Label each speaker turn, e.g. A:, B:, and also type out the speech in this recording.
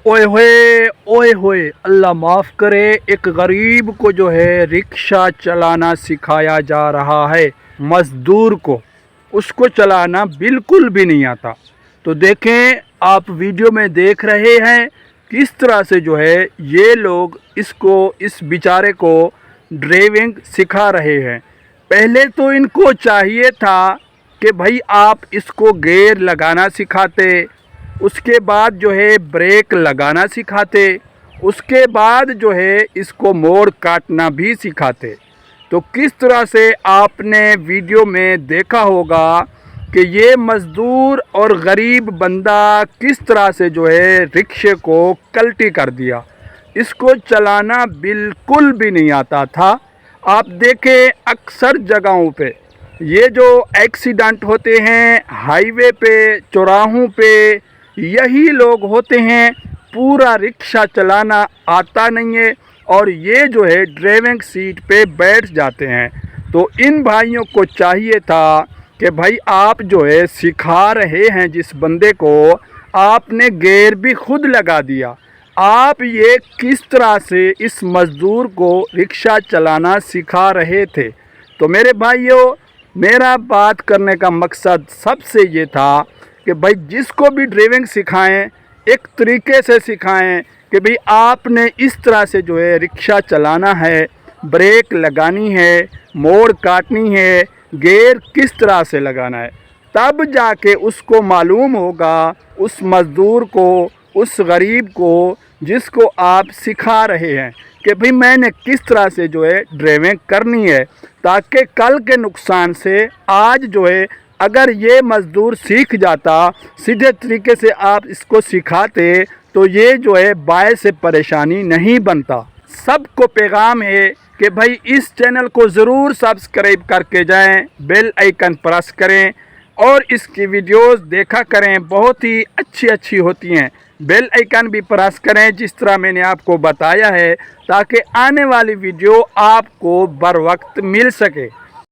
A: ओए होए अल्लाह माफ़ करे, एक गरीब को जो है रिक्शा चलाना सिखाया जा रहा है। मज़दूर को उसको चलाना बिल्कुल भी नहीं आता। तो देखें, आप वीडियो में देख रहे हैं किस तरह से जो है ये लोग इस बेचारे को ड्राइविंग सिखा रहे हैं। पहले तो इनको चाहिए था कि भाई आप इसको गियर लगाना सिखाते, उसके बाद जो है ब्रेक लगाना सिखाते, उसके बाद जो है इसको मोड़ काटना भी सिखाते। तो किस तरह से आपने वीडियो में देखा होगा कि ये मज़दूर और गरीब बंदा किस तरह से जो है रिक्शे को कल्टी कर दिया। इसको चलाना बिल्कुल भी नहीं आता था। आप देखें, अक्सर जगहों पे ये जो एक्सीडेंट होते हैं हाईवे पे, चौराहों पे, यही लोग होते हैं। पूरा रिक्शा चलाना आता नहीं है और ये जो है ड्राइविंग सीट पे बैठ जाते हैं। तो इन भाइयों को चाहिए था कि भाई आप जो है सिखा रहे हैं जिस बंदे को, आपने गियर भी खुद लगा दिया। आप ये किस तरह से इस मज़दूर को रिक्शा चलाना सिखा रहे थे। तो मेरे भाइयों, मेरा बात करने का मकसद सबसे ये था कि भाई जिसको भी ड्राइविंग सिखाएं, एक तरीके से सिखाएं कि भाई आपने इस तरह से जो है रिक्शा चलाना है, ब्रेक लगानी है, मोड़ काटनी है, गियर किस तरह से लगाना है। तब जाके उसको मालूम होगा, उस मज़दूर को, उस गरीब को जिसको आप सिखा रहे हैं कि भाई मैंने किस तरह से जो है ड्राइविंग करनी है, ताकि कल के नुकसान से आज जो है अगर ये मज़दूर सीख जाता, सीधे तरीके से आप इसको सिखाते, तो ये जो है बायस परेशानी नहीं बनता। सबको पैगाम है कि भाई इस चैनल को ज़रूर सब्सक्राइब करके जाएं, बेल आइकन प्रेस करें और इसकी वीडियोस देखा करें, बहुत ही अच्छी होती हैं। बेल आइकन भी प्रेस करें जिस तरह मैंने आपको बताया है, ताकि आने वाली वीडियो आपको बर वक्त मिल सके।